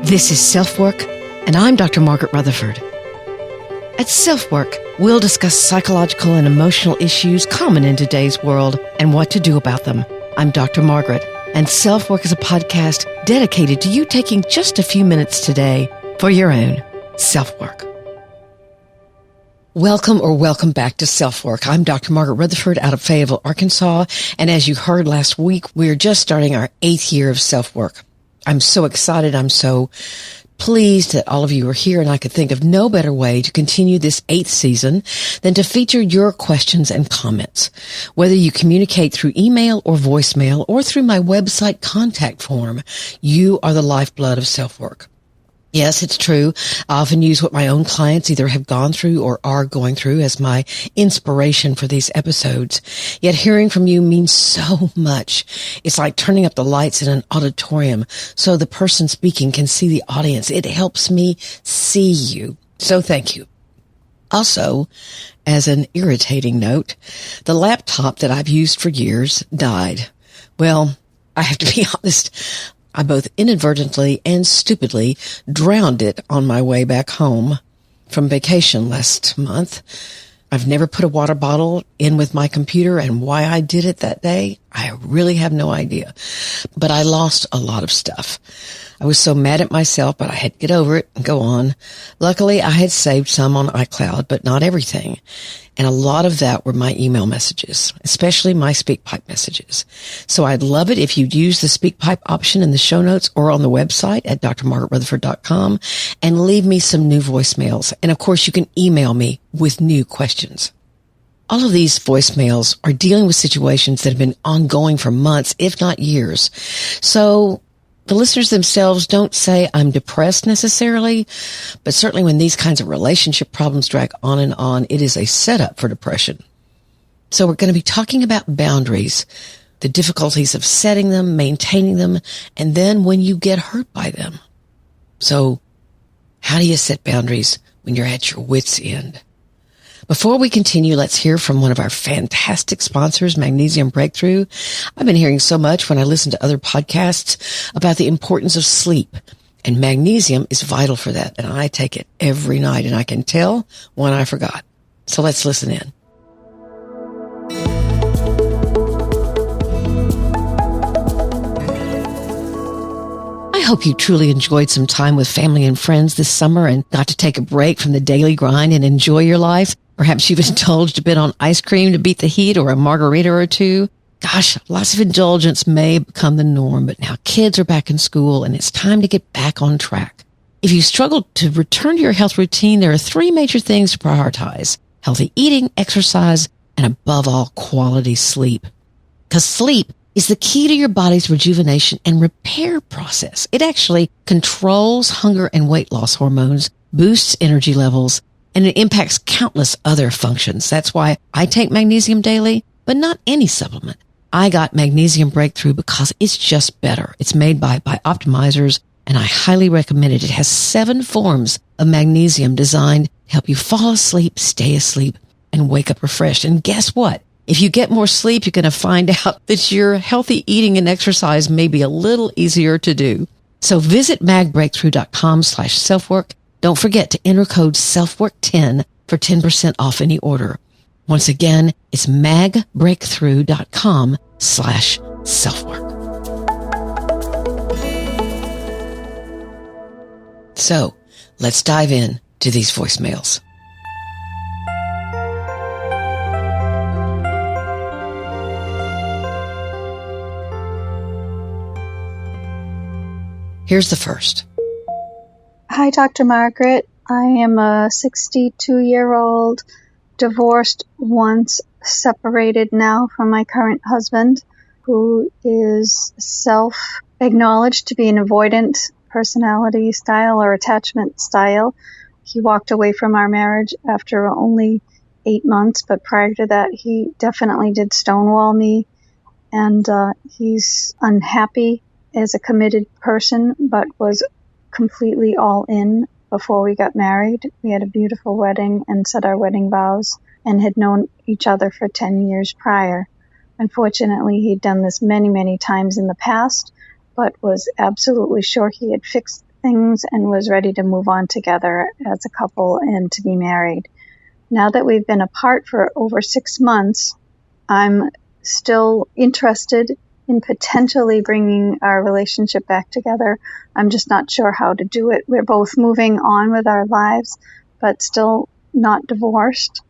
This is SelfWork, and I'm Dr. Margaret Rutherford. At SelfWork, we'll discuss psychological and emotional issues common in today's world and what to do about them. I'm Dr. Margaret, and SelfWork is a podcast dedicated to you taking just a few minutes today for your own self-work. Welcome back to SelfWork. I'm Dr. Margaret Rutherford out of Fayetteville, Arkansas, and as you heard last week, we're just starting our 8th year of SelfWork. I'm so excited. I'm so pleased that all of you are here, and I could think of no better way to continue this 8th season than to feature your questions and comments. Whether you communicate through email or voicemail or through my website contact form, you are the lifeblood of SelfWork. Yes, it's true. I often use what my own clients either have gone through or are going through as my inspiration for these episodes. Yet hearing from you means so much. It's like turning up the lights in an auditorium so the person speaking can see the audience. It helps me see you. So thank you. Also, as an irritating note, the laptop that I've used for years died. Well, I have to be honest. I both inadvertently and stupidly drowned it on my way back home from vacation last month. I've never put a water bottle in with my computer, and why I did it that day, I really have no idea. But I lost a lot of stuff. I was so mad at myself, but I had to get over it and go on. Luckily, I had saved some on iCloud, but not everything. And a lot of that were my email messages, especially my SpeakPipe messages. So I'd love it if you'd use the SpeakPipe option in the show notes or on the website at drmargaretrutherford.com and leave me some new voicemails. And of course, you can email me with new questions. All of these voicemails are dealing with situations that have been ongoing for months, if not years. So the listeners themselves don't say I'm depressed necessarily, but certainly when these kinds of relationship problems drag on and on, it is a setup for depression. So we're going to be talking about boundaries, the difficulties of setting them, maintaining them, and then when you get hurt by them. So how do you set boundaries when you're at your wit's end? Before we continue, let's hear from one of our fantastic sponsors, Magnesium Breakthrough. I've been hearing so much when I listen to other podcasts about the importance of sleep, and magnesium is vital for that, and I take it every night, and I can tell when I forgot. So let's listen in. I hope you truly enjoyed some time with family and friends this summer and got to take a break from the daily grind and enjoy your life. Perhaps you've indulged a bit on ice cream to beat the heat or a margarita or two. Gosh, lots of indulgence may become the norm, but now kids are back in school and it's time to get back on track. If you struggle to return to your health routine, there are 3 major things to prioritize: healthy eating, exercise, and above all, quality sleep. Because sleep is the key to your body's rejuvenation and repair process. It actually controls hunger and weight loss hormones, boosts energy levels, and it impacts countless other functions. That's why I take magnesium daily, but not any supplement. I got Magnesium Breakthrough because it's just better. It's made by Optimizers, and I highly recommend it. It has 7 forms of magnesium designed to help you fall asleep, stay asleep, and wake up refreshed. And guess what? If you get more sleep, you're going to find out that your healthy eating and exercise may be a little easier to do. So visit magbreakthrough.com/selfwork. Don't forget to enter code SELFWORK10 for 10% off any order. Once again, it's magbreakthrough.com/selfwork. So let's dive in to these voicemails. Here's the first. Hi, Dr. Margaret. I am a 62-year-old, divorced once, separated now from my current husband, who is self-acknowledged to be an avoidant personality style or attachment style. He walked away from our marriage after only 8 months, but prior to that, he definitely did stonewall me, and he's unhappy as a committed person, but was completely all in before we got married. We had a beautiful wedding and said our wedding vows and had known each other for 10 years prior. Unfortunately, he'd done this many, many times in the past, but was absolutely sure he had fixed things and was ready to move on together as a couple and to be married. Now that we've been apart for over 6 months, I'm still interested in potentially bringing our relationship back together. I'm just not sure how to do it. We're both moving on with our lives, but still not divorced.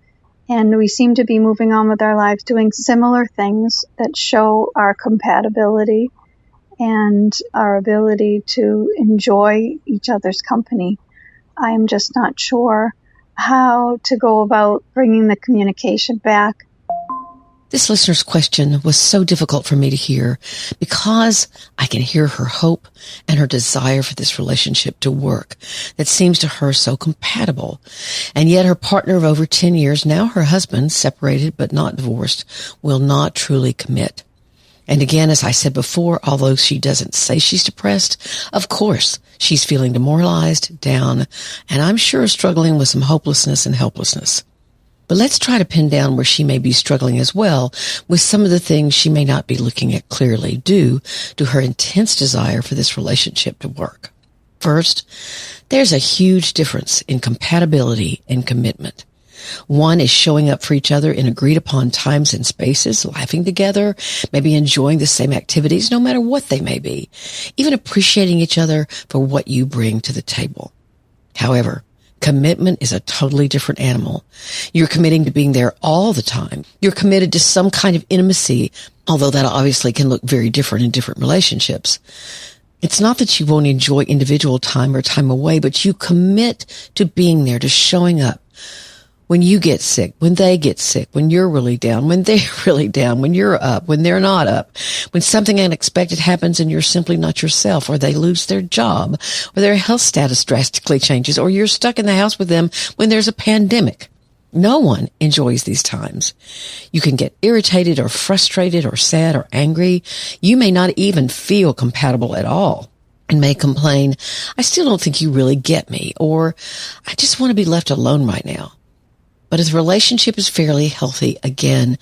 And we seem to be moving on with our lives, doing similar things that show our compatibility and our ability to enjoy each other's company. I am just not sure how to go about bringing the communication back. This listener's question was so difficult for me to hear because I can hear her hope and her desire for this relationship to work that seems to her so compatible. And yet her partner of over 10 years, now her husband, separated but not divorced, will not truly commit. And again, as I said before, although she doesn't say she's depressed, of course, she's feeling demoralized, down, and I'm sure struggling with some hopelessness and helplessness. But let's try to pin down where she may be struggling as well with some of the things she may not be looking at clearly due to her intense desire for this relationship to work. First, there's a huge difference in compatibility and commitment. One is showing up for each other in agreed upon times and spaces, laughing together, maybe enjoying the same activities, no matter what they may be, even appreciating each other for what you bring to the table. However, commitment is a totally different animal. You're committing to being there all the time. You're committed to some kind of intimacy, although that obviously can look very different in different relationships. It's not that you won't enjoy individual time or time away, but you commit to being there, to showing up. When you get sick, when they get sick, when you're really down, when they're really down, when you're up, when they're not up, when something unexpected happens and you're simply not yourself, or they lose their job, or their health status drastically changes, or you're stuck in the house with them when there's a pandemic. No one enjoys these times. You can get irritated or frustrated or sad or angry. You may not even feel compatible at all and may complain, I still don't think you really get me, or I just want to be left alone right now. But if the relationship is fairly healthy, again,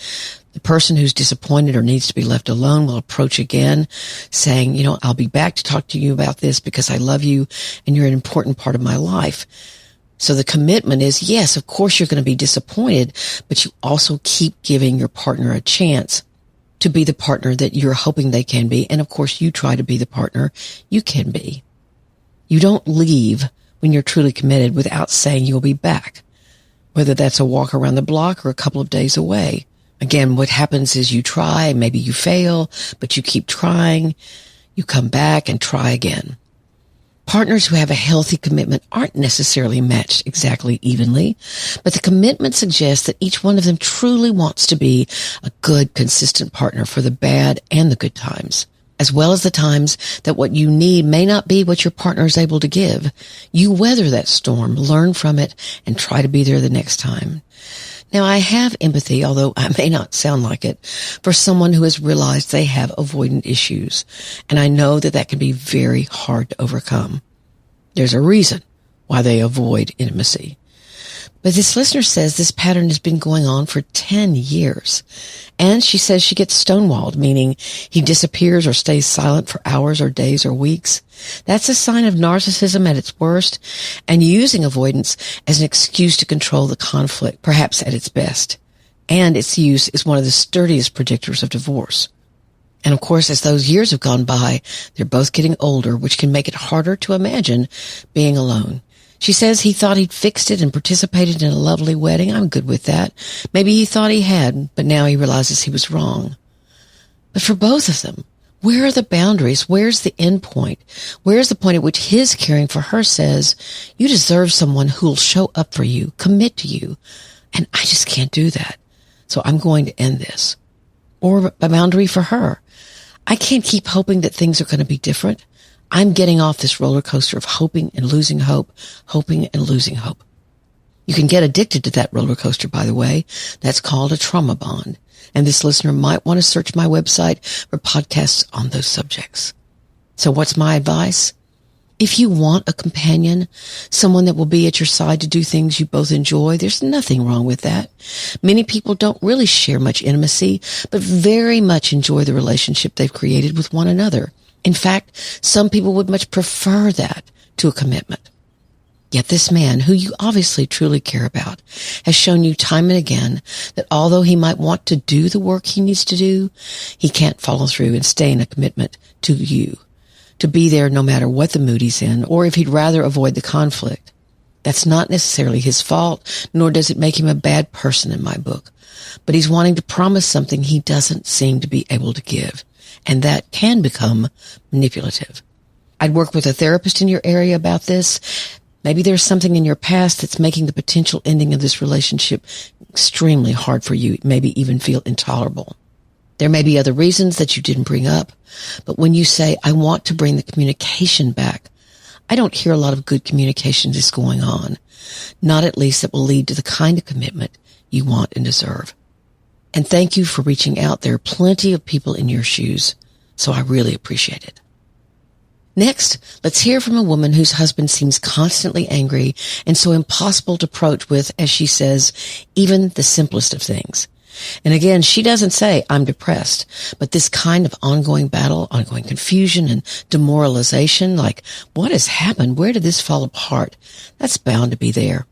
the person who's disappointed or needs to be left alone will approach again, saying, I'll be back to talk to you about this because I love you and you're an important part of my life. So the commitment is, yes, of course you're going to be disappointed, but you also keep giving your partner a chance to be the partner that you're hoping they can be. And of course you try to be the partner you can be. You don't leave when you're truly committed without saying you'll be back, whether that's a walk around the block or a couple of days away. Again, what happens is you try, maybe you fail, but you keep trying. You come back and try again. Partners who have a healthy commitment aren't necessarily matched exactly evenly, but the commitment suggests that each one of them truly wants to be a good, consistent partner for the bad and the good times, as well as the times that what you need may not be what your partner is able to give. You weather that storm, learn from it, and try to be there the next time. Now, I have empathy, although I may not sound like it, for someone who has realized they have avoidant issues, and I know that that can be very hard to overcome. There's a reason why they avoid intimacy. But this listener says this pattern has been going on for 10 years. And she says she gets stonewalled, meaning he disappears or stays silent for hours or days or weeks. That's a sign of narcissism at its worst and using avoidance as an excuse to control the conflict, perhaps at its best. And its use is one of the sturdiest predictors of divorce. And of course, as those years have gone by, they're both getting older, which can make it harder to imagine being alone. She says he thought he'd fixed it and participated in a lovely wedding. I'm good with that. Maybe he thought he had, but now he realizes he was wrong. But for both of them, where are the boundaries? Where's the end point? Where's the point at which his caring for her says, you deserve someone who'll show up for you, commit to you, and I just can't do that. So I'm going to end this. Or a boundary for her. I can't keep hoping that things are going to be different. I'm getting off this roller coaster of hoping and losing hope, hoping and losing hope. You can get addicted to that roller coaster, by the way. That's called a trauma bond. And this listener might want to search my website for podcasts on those subjects. So what's my advice? If you want a companion, someone that will be at your side to do things you both enjoy, there's nothing wrong with that. Many people don't really share much intimacy, but very much enjoy the relationship they've created with one another. In fact, some people would much prefer that to a commitment. Yet this man, who you obviously truly care about, has shown you time and again that although he might want to do the work he needs to do, he can't follow through and stay in a commitment to you, to be there no matter what the mood he's in, or if he'd rather avoid the conflict. That's not necessarily his fault, nor does it make him a bad person in my book. But he's wanting to promise something he doesn't seem to be able to give, and that can become manipulative. I'd work with a therapist in your area about this. Maybe there's something in your past that's making the potential ending of this relationship extremely hard for you, maybe even feel intolerable. There may be other reasons that you didn't bring up, but when you say, I want to bring the communication back, I don't hear a lot of good communication is going on, not at least that will lead to the kind of commitment you want and deserve. And thank you for reaching out. There are plenty of people in your shoes, so I really appreciate it. Next, let's hear from a woman whose husband seems constantly angry and so impossible to approach with, as she says, even the simplest of things. And again, she doesn't say, I'm depressed, but this kind of ongoing battle, ongoing confusion and demoralization, like, what has happened? Where did this fall apart? That's bound to be there.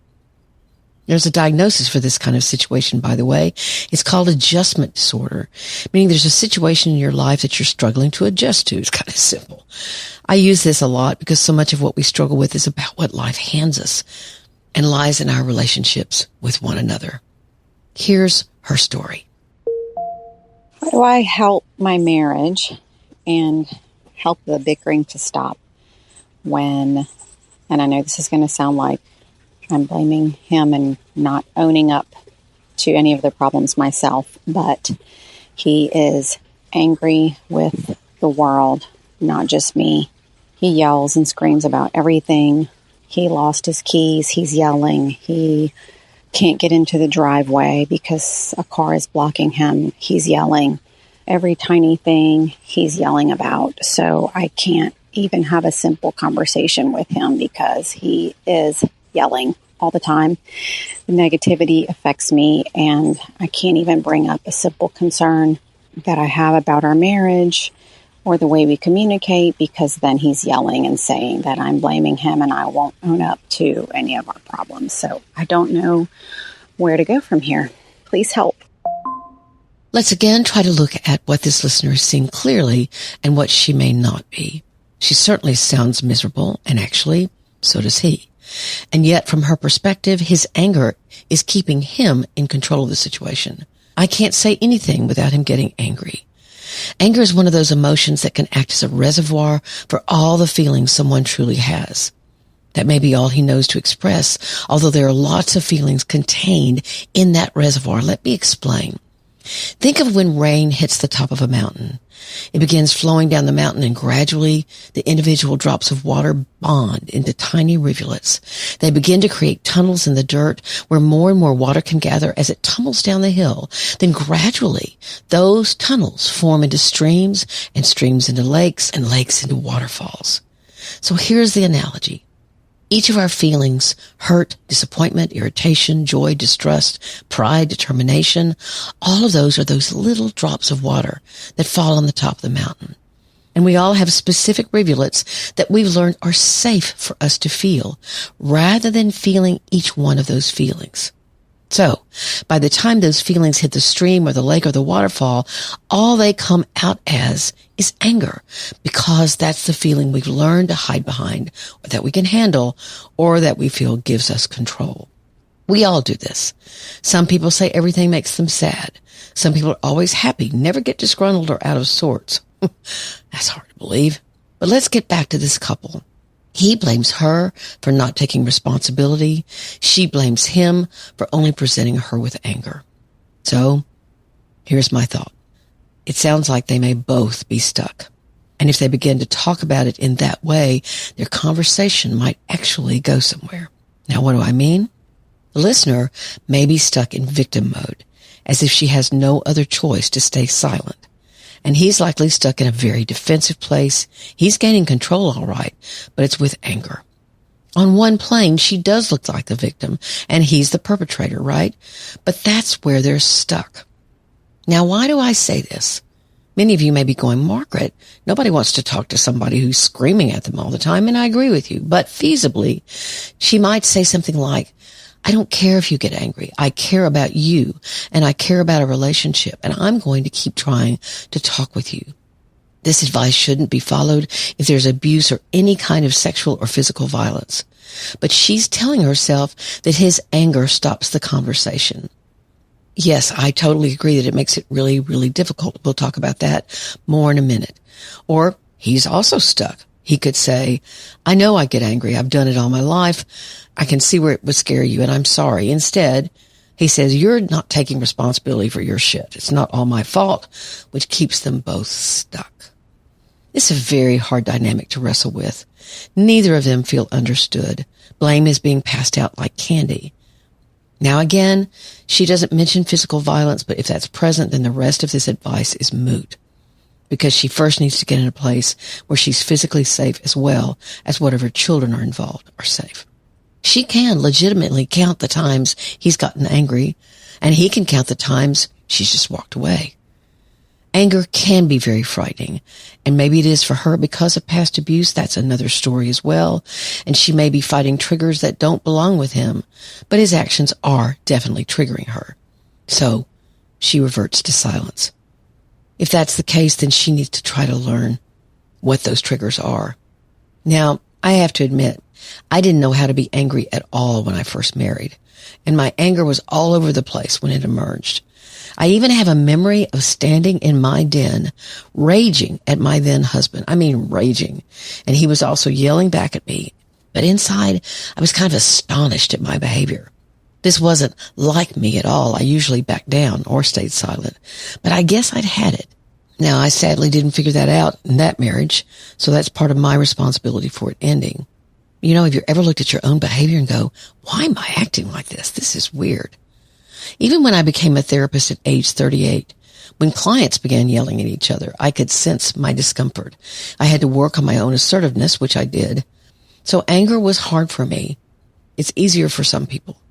There's a diagnosis for this kind of situation, by the way. It's called adjustment disorder, meaning there's a situation in your life that you're struggling to adjust to. It's kind of simple. I use this a lot because so much of what we struggle with is about what life hands us and lies in our relationships with one another. Here's her story. How do I help my marriage and help the bickering to stop when, and I know this is going to sound like I'm blaming him and not owning up to any of the problems myself, but he is angry with the world, not just me. He yells and screams about everything. He lost his keys. He's yelling. He can't get into the driveway because a car is blocking him. He's yelling. Every tiny thing he's yelling about. So I can't even have a simple conversation with him because he is yelling all the time. The negativity affects me, and I can't even bring up a simple concern that I have about our marriage or the way we communicate because then he's yelling and saying that I'm blaming him and I won't own up to any of our problems. So I don't know where to go from here. Please help. Let's again try to look at what this listener is seeing clearly and what she may not be. She certainly sounds miserable, and actually, so does he. And yet, from her perspective, his anger is keeping him in control of the situation. I can't say anything without him getting angry. Anger is one of those emotions that can act as a reservoir for all the feelings someone truly has. That may be all he knows to express, although there are lots of feelings contained in that reservoir. Let me explain. Think of when rain hits the top of a mountain. It begins flowing down the mountain, and gradually the individual drops of water bond into tiny rivulets. They begin to create tunnels in the dirt where more and more water can gather as it tumbles down the hill. Then gradually those tunnels form into streams, and streams into lakes, and lakes into waterfalls. So here's the analogy. Each of our feelings, hurt, disappointment, irritation, joy, distrust, pride, determination, all of those are those little drops of water that fall on the top of the mountain. And we all have specific rivulets that we've learned are safe for us to feel, rather than feeling each one of those feelings. So, by the time those feelings hit the stream or the lake or the waterfall, all they come out as is anger, because that's the feeling we've learned to hide behind, or that we can handle, or that we feel gives us control. We all do this. Some people say everything makes them sad. Some people are always happy, never get disgruntled or out of sorts. That's hard to believe. But let's get back to this couple. He blames her for not taking responsibility. She blames him for only presenting her with anger. So, here's my thought. It sounds like they may both be stuck. And if they begin to talk about it in that way, their conversation might actually go somewhere. Now, what do I mean? The listener may be stuck in victim mode, as if she has no other choice to stay silent. And he's likely stuck in a very defensive place. He's gaining control, all right, but it's with anger. On one plane, she does look like the victim, and he's the perpetrator, right? But that's where they're stuck. Now, why do I say this? Many of you may be going, Margaret, nobody wants to talk to somebody who's screaming at them all the time, and I agree with you. But feasibly, she might say something like, I don't care if you get angry. I care about you, and I care about a relationship, and I'm going to keep trying to talk with you. This advice shouldn't be followed if there's abuse or any kind of sexual or physical violence. But she's telling herself that his anger stops the conversation. Yes, I totally agree that it makes it really, really difficult. We'll talk about that more in a minute. Or he's also stuck. He could say, I know I get angry. I've done it all my life. I can see where it would scare you, and I'm sorry. Instead, he says, you're not taking responsibility for your shit. It's not all my fault, which keeps them both stuck. It's a very hard dynamic to wrestle with. Neither of them feel understood. Blame is being passed out like candy. Now again, she doesn't mention physical violence, but if that's present, then the rest of this advice is moot. Because she first needs to get in a place where she's physically safe as well as whatever children are involved are safe. She can legitimately count the times he's gotten angry, and he can count the times she's just walked away. Anger can be very frightening, and maybe it is for her because of past abuse. That's another story as well, and she may be fighting triggers that don't belong with him, but his actions are definitely triggering her. So she reverts to silence. If that's the case, then she needs to try to learn what those triggers are. Now, I have to admit, I didn't know how to be angry at all when I first married, and my anger was all over the place when it emerged. I even have a memory of standing in my den, raging at my then husband. I mean, raging. And he was also yelling back at me. But inside, I was kind of astonished at my behavior. This wasn't like me at all. I usually backed down or stayed silent. But I guess I'd had it. Now, I sadly didn't figure that out in that marriage, so that's part of my responsibility for it ending. You know, have you ever looked at your own behavior and go, why am I acting like this? This is weird. Even when I became a therapist at age 38, when clients began yelling at each other, I could sense my discomfort. I had to work on my own assertiveness, which I did. So anger was hard for me. It's easier for some people.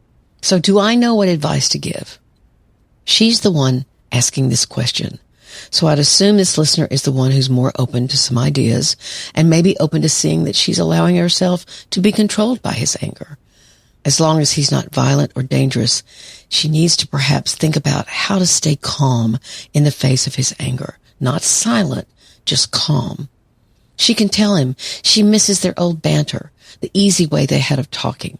So do I know what advice to give? She's the one asking this question. So I'd assume this listener is the one who's more open to some ideas and maybe open to seeing that she's allowing herself to be controlled by his anger. As long as he's not violent or dangerous, she needs to perhaps think about how to stay calm in the face of his anger. Not silent, just calm. She can tell him she misses their old banter, the easy way they had of talking.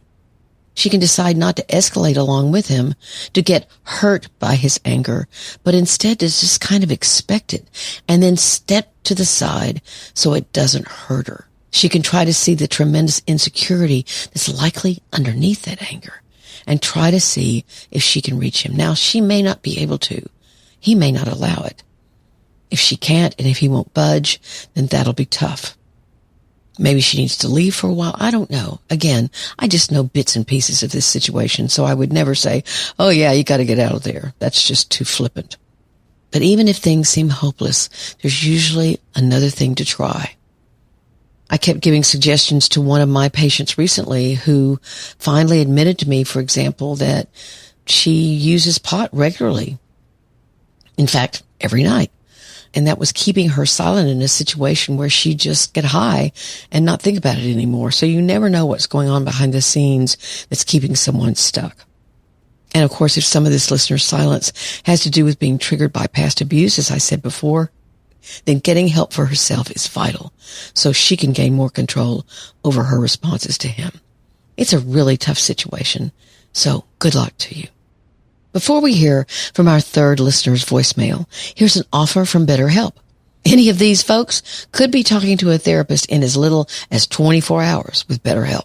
She can decide not to escalate along with him, to get hurt by his anger, but instead to just kind of expect it and then step to the side so it doesn't hurt her. She can try to see the tremendous insecurity that's likely underneath that anger and try to see if she can reach him. Now, she may not be able to. He may not allow it. If she can't and if he won't budge, then that'll be tough. Maybe she needs to leave for a while. I don't know. Again, I just know bits and pieces of this situation, so I would never say, oh yeah, you got to get out of there. That's just too flippant. But even if things seem hopeless, there's usually another thing to try. I kept giving suggestions to one of my patients recently who finally admitted to me, for example, that she uses pot regularly. In fact, every night. And that was keeping her silent in a situation where she'd just get high and not think about it anymore. So you never know what's going on behind the scenes that's keeping someone stuck. And of course, if some of this listener's silence has to do with being triggered by past abuse, as I said before, then getting help for herself is vital so she can gain more control over her responses to him. It's a really tough situation, so good luck to you. Before we hear from our third listener's voicemail, here's an offer from BetterHelp. Any of these folks could be talking to a therapist in as little as 24 hours with BetterHelp.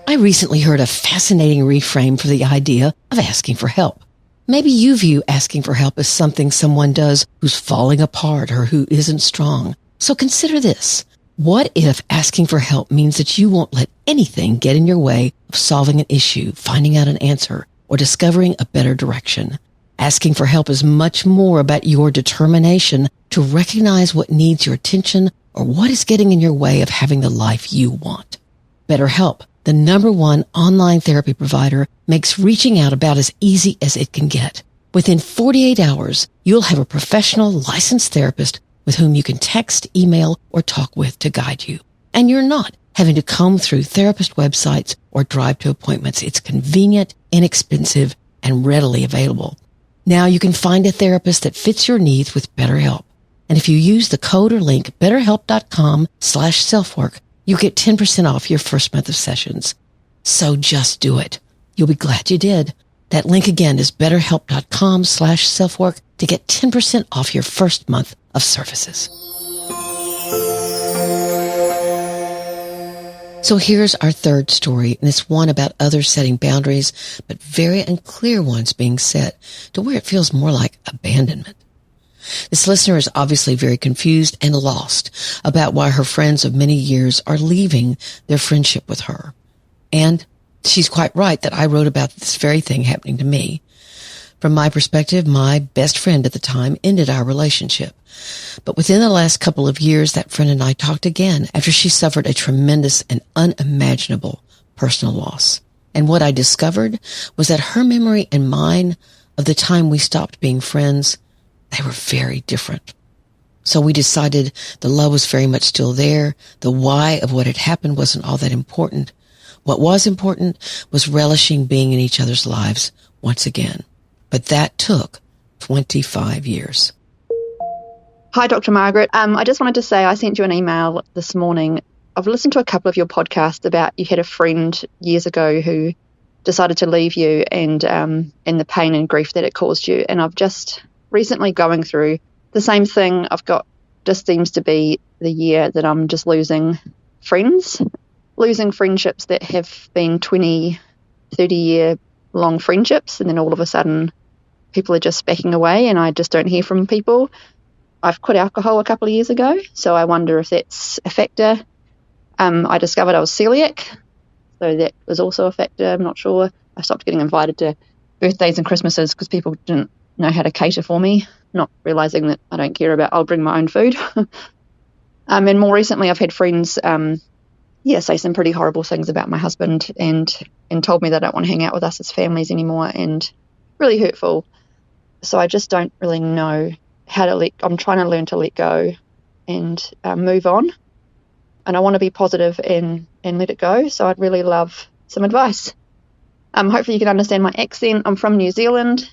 I recently heard a fascinating reframe for the idea of asking for help. Maybe you view asking for help as something someone does who's falling apart or who isn't strong. So consider this. What if asking for help means that you won't let anything get in your way of solving an issue, finding out an answer, or discovering a better direction? Asking for help is much more about your determination to recognize what needs your attention or what is getting in your way of having the life you want. BetterHelp, the #1 online therapy provider, makes reaching out about as easy as it can get. Within 48 hours, you'll have a professional licensed therapist with whom you can text, email, or talk with to guide you. And you're not having to comb through therapist websites or drive to appointments. It's convenient, inexpensive, and readily available. Now you can find a therapist that fits your needs with BetterHelp. And if you use the code or link betterhelp.com/selfwork, you get 10% off your first month of sessions. So just do it. You'll be glad you did. That link again is betterhelp.com/selfwork to get 10% off your first month of services. So here's our third story, and it's one about others setting boundaries, but very unclear ones being set to where it feels more like abandonment. This listener is obviously very confused and lost about why her friends of many years are leaving their friendship with her. And she's quite right that I wrote about this very thing happening to me. From my perspective, my best friend at the time ended our relationship. But within the last couple of years, that friend and I talked again after she suffered a tremendous and unimaginable personal loss. And what I discovered was that her memory and mine of the time we stopped being friends, they were very different. So we decided the love was very much still there. The why of what had happened wasn't all that important. What was important was relishing being in each other's lives once again. But that took 25 years. Hi, Dr. Margaret. I just wanted to say I sent you an email this morning. I've listened to a couple of your podcasts about you had a friend years ago who decided to leave you and the pain and grief that it caused you. And I've just recently going through the same thing. Just seems to be the year that I'm just losing friends, losing friendships that have been 20, 30-year long friendships. And then all of a sudden people are just backing away and I just don't hear from people. I've quit alcohol a couple of years ago, so I wonder if that's a factor. I discovered I was celiac, so that was also a factor. I'm not sure. I stopped getting invited to birthdays and Christmases because people didn't know how to cater for me, not realising that I don't care about I'll bring my own food. And more recently I've had friends say some pretty horrible things about my husband and told me they don't want to hang out with us as families anymore, and really hurtful. So I just don't really know how to I'm trying to learn to let go and move on. And I want to be positive and let it go. So I'd really love some advice. Hopefully you can understand my accent. I'm from New Zealand.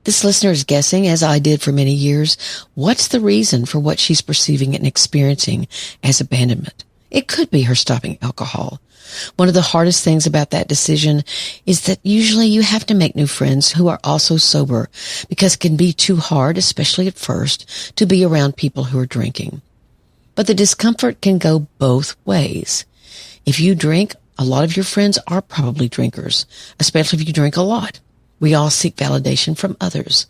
This listener is guessing, as I did for many years, what's the reason for what she's perceiving and experiencing as abandonment. It could be her stopping alcohol. One of the hardest things about that decision is that usually you have to make new friends who are also sober, because it can be too hard, especially at first, to be around people who are drinking. But the discomfort can go both ways. If you drink, a lot of your friends are probably drinkers, especially if you drink a lot. We all seek validation from others.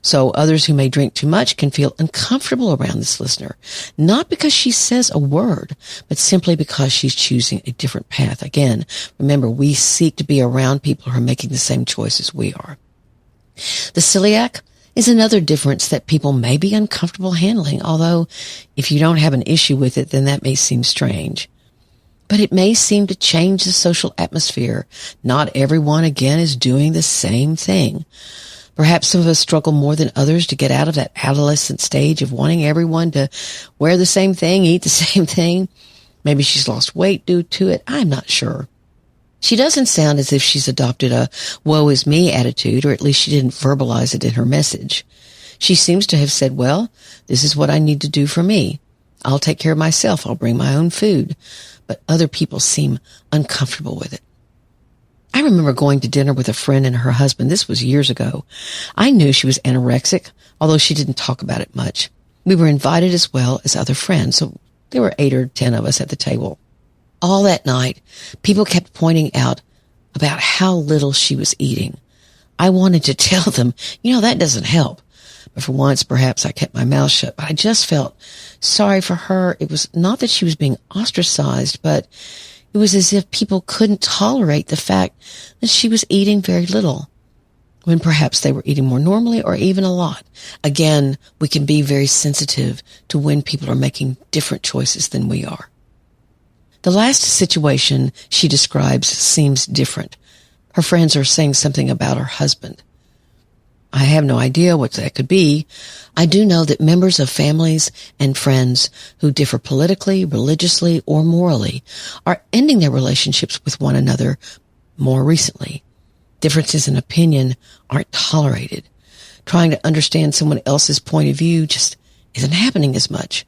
So others who may drink too much can feel uncomfortable around this listener, not because she says a word, but simply because she's choosing a different path. Again, remember, we seek to be around people who are making the same choices we are. The celiac is another difference that people may be uncomfortable handling, although if you don't have an issue with it, then that may seem strange. But it may seem to change the social atmosphere. Not everyone, again, is doing the same thing. Perhaps some of us struggle more than others to get out of that adolescent stage of wanting everyone to wear the same thing, eat the same thing. Maybe she's lost weight due to it. I'm not sure. She doesn't sound as if she's adopted a woe is me attitude, or at least she didn't verbalize it in her message. She seems to have said, well, this is what I need to do for me. I'll take care of myself. I'll bring my own food. But other people seem uncomfortable with it. I remember going to dinner with a friend and her husband. This was years ago. I knew she was anorexic, although she didn't talk about it much. We were invited as well as other friends, so there were 8 or 10 of us at the table. All that night, people kept pointing out about how little she was eating. I wanted to tell them, that doesn't help. But for once, perhaps I kept my mouth shut. But I just felt sorry for her. It was not that she was being ostracized, but it was as if people couldn't tolerate the fact that she was eating very little, when perhaps they were eating more normally or even a lot. Again, we can be very sensitive to when people are making different choices than we are. The last situation she describes seems different. Her friends are saying something about her husband. I have no idea what that could be. I do know that members of families and friends who differ politically, religiously, or morally are ending their relationships with one another more recently. Differences in opinion aren't tolerated. Trying to understand someone else's point of view just isn't happening as much.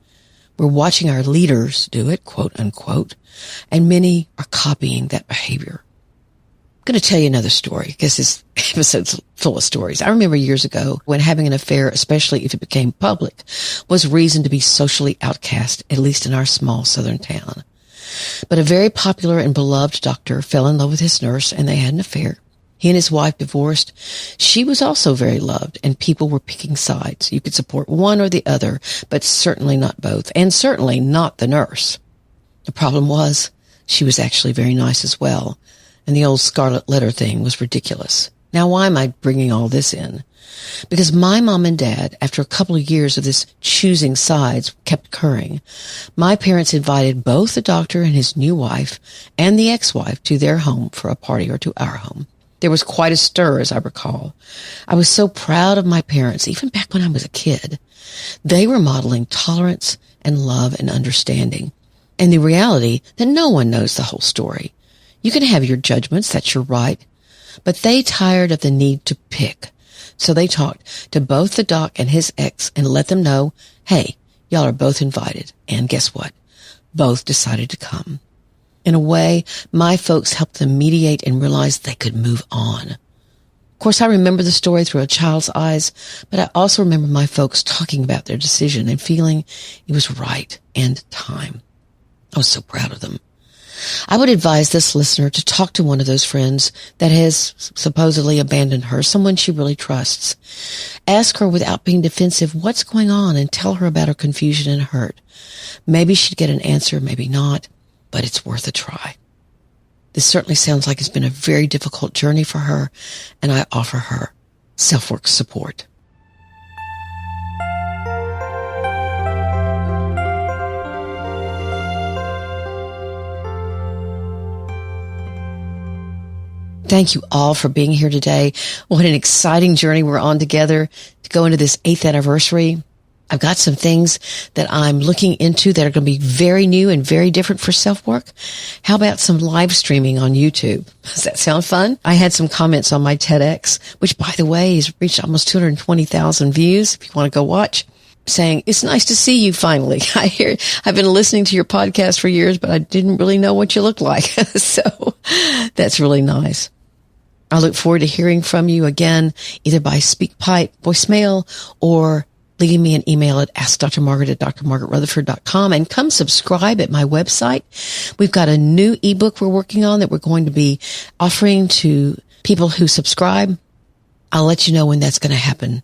We're watching our leaders do it, quote unquote, and many are copying that behavior. I'm going to tell you another story because this episode's full of stories. I remember years ago when having an affair, especially if it became public, was reason to be socially outcast, at least in our small southern town. But a very popular and beloved doctor fell in love with his nurse and they had an affair. He and his wife divorced. She was also very loved, and people were picking sides. You could support one or the other, but certainly not both, and certainly not the nurse. The problem was, she was actually very nice as well, and the old scarlet letter thing was ridiculous. Now, why am I bringing all this in? Because my mom and dad, after a couple of years of this choosing sides kept occurring, my parents invited both the doctor and his new wife and the ex-wife to their home for a party or to our home. There was quite a stir, as I recall. I was so proud of my parents, even back when I was a kid. They were modeling tolerance and love and understanding, and the reality that no one knows the whole story. You can have your judgments, that's your right, but they tired of the need to pick. So they talked to both the doc and his ex and let them know, hey, y'all are both invited. And guess what? Both decided to come. In a way, my folks helped them mediate and realize they could move on. Of course, I remember the story through a child's eyes, but I also remember my folks talking about their decision and feeling it was right and time. I was so proud of them. I would advise this listener to talk to one of those friends that has supposedly abandoned her, someone she really trusts. Ask her without being defensive what's going on and tell her about her confusion and hurt. Maybe she'd get an answer, maybe not, but it's worth a try. This certainly sounds like it's been a very difficult journey for her, and I offer her SelfWork support. Thank you all for being here today. What an exciting journey we're on together to go into this 8th anniversary. I've got some things that I'm looking into that are going to be very new and very different for SelfWork. How about some live streaming on YouTube? Does that sound fun? I had some comments on my TEDx, which, by the way, has reached almost 220,000 views. If you want to go watch, saying, it's nice to see you finally. I've been listening to your podcast for years, but I didn't really know what you looked like. So that's really nice. I look forward to hearing from you again, either by SpeakPipe, voicemail, or leaving me an email at askdrmargaret@drmargaretrutherford.com, and come subscribe at my website. We've got a new ebook we're working on that we're going to be offering to people who subscribe. I'll let you know when that's going to happen.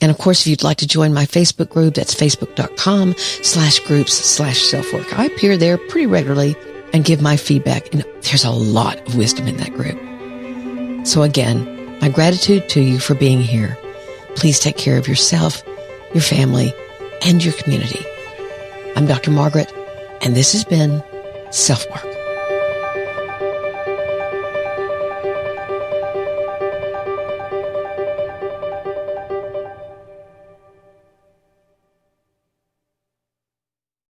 And of course, if you'd like to join my Facebook group, that's facebook.com/groups/selfwork. I appear there pretty regularly and give my feedback, and there's a lot of wisdom in that group. So again, my gratitude to you for being here. Please take care of yourself, your family, and your community. I'm Dr. Margaret, and this has been SelfWork.